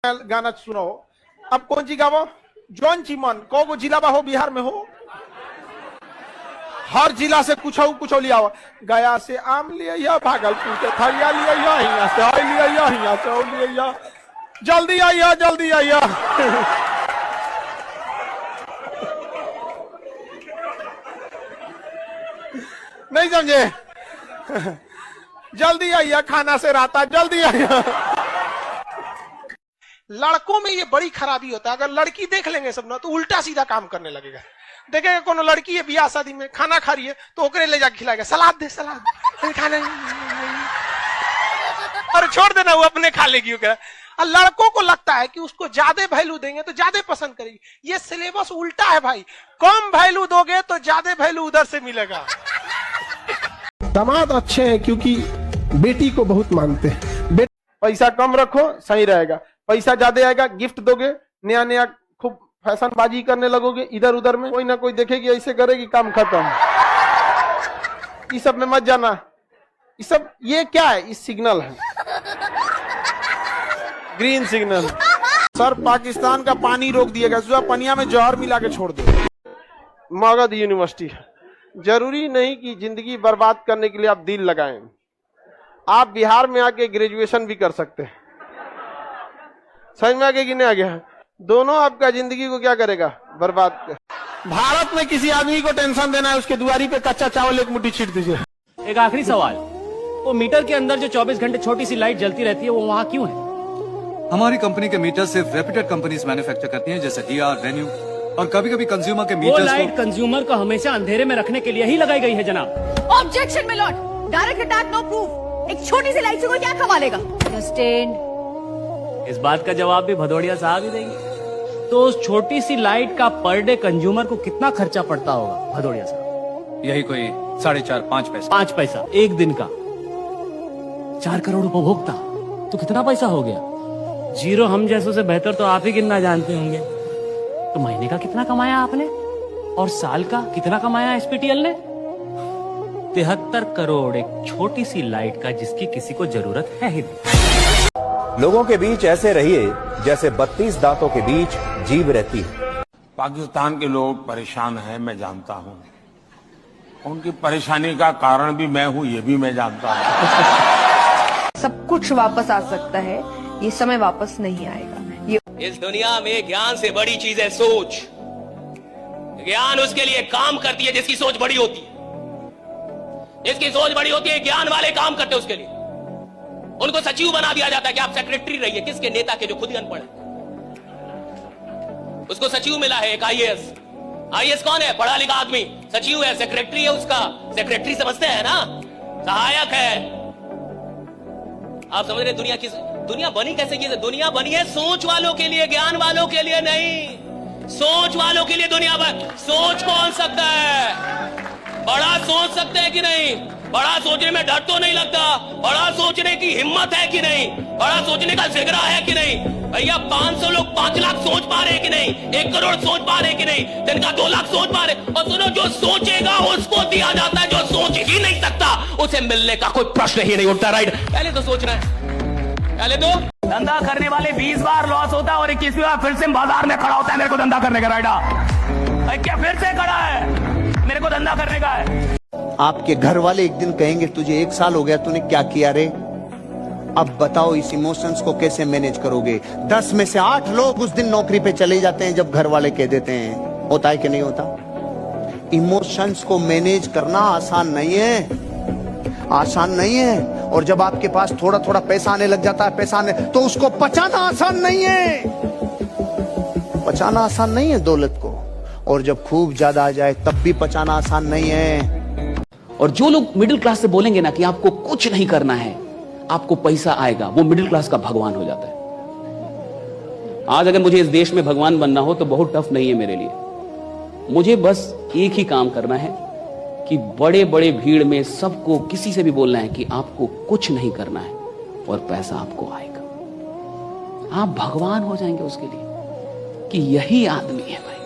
गाना सुनो। अब कौन सी गावो? जौन ची मन को गो जिला बा हो बिहार में हो, हर जिला से कुछ लिया। गया से आम लिया, भागलपुर से थरिया लिया, यहाँ से और लिया, यहाँ से और लिया। जल्दी आइया, जल्दी आइया। नहीं समझे? जल्दी आइया, खाना से राता, जल्दी आइया। लड़कों में ये बड़ी खराबी होता है, अगर लड़की देख लेंगे सब ना तो उल्टा सीधा काम करने लगेगा। देखेगा कोनो लड़की है बियाह शादी में खाना खा रही है तो ओकरे ले जाके खिलाएगा, सलाद दे सलाद खाना, और छोड़ देना वो अपने खा लेगी। और लड़कों को लगता है कि उसको ज्यादा वैल्यू देंगे तो ज्यादा पसंद करेगी। ये सिलेबस उल्टा है भाई, कम वैल्यू दोगे तो ज्यादा वैल्यू उधर से मिलेगा। दामाद अच्छे हैं क्योंकि बेटी को बहुत मानते हैं। पैसा कम रखो सही रहेगा, पैसा ज्यादा आएगा गिफ्ट दोगे, नया नया खूब फैशनबाजी करने लगोगे, इधर उधर में कोई ना कोई देखेगी, ऐसे करेगी, काम खत्म। इस सब में मत जाना। इस सब ये क्या है? इस सिग्नल है, ग्रीन सिग्नल। सर पाकिस्तान का पानी रोक दिएगा, सुबह पनिया में जहर मिला के छोड़ दो। मगध यूनिवर्सिटी। जरूरी नहीं कि जिंदगी बर्बाद करने के लिए आप दिल लगाएं, आप बिहार में आके ग्रेजुएशन भी कर सकते हैं। समझ में आगे कि नहीं आ गया? दोनों आपका जिंदगी को क्या करेगा? बर्बाद कर। भारत में किसी आदमी को टेंशन देना है, उसके दुआरी पे कच्चा चावल एक मुट्ठी छीट दीजिए। एक आखिरी सवाल, वो मीटर के अंदर जो 24 घंटे छोटी सी लाइट जलती रहती है वो वहाँ क्यों है? हमारी कंपनी के मीटर सिर्फ रेप्यूटेड कंपनीज मैन्युफैक्चर करती हैं, जैसे DR, रेन्यू, और कभी कभी कंज्यूमर के मीटर। वो लाइट कंज्यूमर को हमेशा अंधेरे में रखने के लिए ही लगाई गई है जनाब। Objection my lord, direct attack no proof. एक छोटी सी लाइट से कोई क्या कमा लेगा? सस्टेन्ड। इस बात का जवाब भी भदौड़िया साहब ही देंगे। तो उस छोटी सी लाइट का पर डे कंज्यूमर को कितना खर्चा पड़ता होगा भदौड़िया साहब? यही कोई 4.5-5 पैसा। 5 पैसा एक दिन का। 4 करोड़ उपभोक्ता तो कितना पैसा हो गया? जीरो हम जैसों से बेहतर तो आप ही गिनना जानते होंगे। तो महीने का कितना कमाया आपने, और साल का कितना कमाया SPTL ने? 73 करोड़ एक छोटी सी लाइट का, जिसकी किसी को जरूरत है ही नहीं। लोगों के बीच ऐसे रहिए जैसे 32 दांतों के बीच जीभ रहती है। पाकिस्तान के लोग परेशान हैं, मैं जानता हूं। उनकी परेशानी का कारण भी मैं हूं, ये भी मैं जानता हूं। सब कुछ वापस आ सकता है, ये समय वापस नहीं आएगा। ये इस दुनिया में ज्ञान से बड़ी चीज है सोच। ज्ञान उसके लिए काम करती है जिसकी सोच बड़ी होती है। जिसकी सोच बड़ी होती है, ज्ञान वाले काम करते हैं उसके लिए। उनको सचिव बना दिया जाता है कि आप सेक्रेटरी रहिए। किसके? नेता के, जो खुद ही अनपढ़ है। उसको सचिव मिला है एक IAS। IAS कौन है? पढ़ा लिखा आदमी। सचिव है, सेक्रेटरी है उसका। सेक्रेटरी समझते हैं ना, सहायक है। आप समझ रहे दुनिया बनी कैसे? की दुनिया बनी है सोच वालों के लिए, ज्ञान वालों के लिए नहीं। सोच वालों के लिए दुनिया सोच कौन सकता है? बड़ा सोच सकते हैं कि नहीं? बड़ा सोचने में डर तो नहीं लगता? बड़ा सोचने की हिम्मत है कि नहीं? बड़ा सोचने का जिगरा है कि नहीं? भैया 500 लोग 5 लाख सोच पा रहे कि नहीं? 1 करोड़ सोच पा रहे कि नहीं? जिनका 2 लाख सोच पा रहे। और सुनो, जो सोचेगा उसको दिया जाता है, जो सोच ही नहीं सकता उसे मिलने का कोई प्रश्न ही नहीं उठता। राइट? पहले तो सोचना है, पहले तो धंधा करने वाले 20 बार लॉस होता है और 21वीं बार फिर से बाजार में खड़ा होता है मेरे को धंधा करने का। राइडा क्या फिर से खड़ा है, मेरे को धंधा करने का है। आपके घर वाले एक दिन कहेंगे तुझे 1 साल हो गया, तूने क्या किया रे? अब बताओ इस इमोशंस को कैसे मैनेज करोगे? 10 में से 8 लोग उस दिन नौकरी पे चले जाते हैं जब घर वाले कह देते हैं। होता है कि नहीं होता? इमोशंस को मैनेज करना आसान नहीं है, आसान नहीं है। और जब आपके पास थोड़ा थोड़ा पैसा आने लग जाता है, तो उसको पचाना आसान नहीं है। पचाना आसान नहीं है दौलत को, और जब खूब ज्यादा आ जाए तब भी पचाना आसान नहीं है। और जो लोग मिडिल क्लास से बोलेंगे ना कि आपको कुछ नहीं करना है, आपको पैसा आएगा, वो मिडिल क्लास का भगवान हो जाता है। आज अगर मुझे इस देश में भगवान बनना हो तो बहुत टफ नहीं है मेरे लिए। मुझे बस एक ही काम करना है कि बड़े बड़े भीड़ में सबको, किसी से भी बोलना है कि आपको कुछ नहीं करना है और पैसा आपको आएगा। आप भगवान हो जाएंगे उसके लिए, कि यही आदमी है भाई,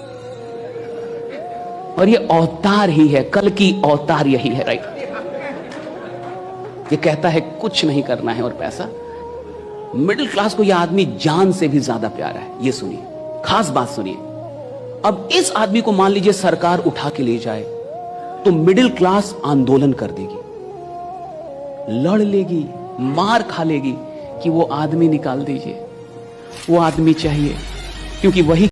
और ये अवतार ही है, कल की अवतार यही है। राइट? ये कहता है कुछ नहीं करना है और पैसा मिडिल क्लास को यह आदमी जान से भी ज्यादा प्यारा है। ये सुनिए, खास बात सुनिए। अब इस आदमी को मान लीजिए सरकार उठा के ले जाए तो मिडिल क्लास आंदोलन कर देगी, लड़ लेगी, मार खा लेगी कि वो आदमी निकाल दीजिए, वो आदमी चाहिए, क्योंकि वही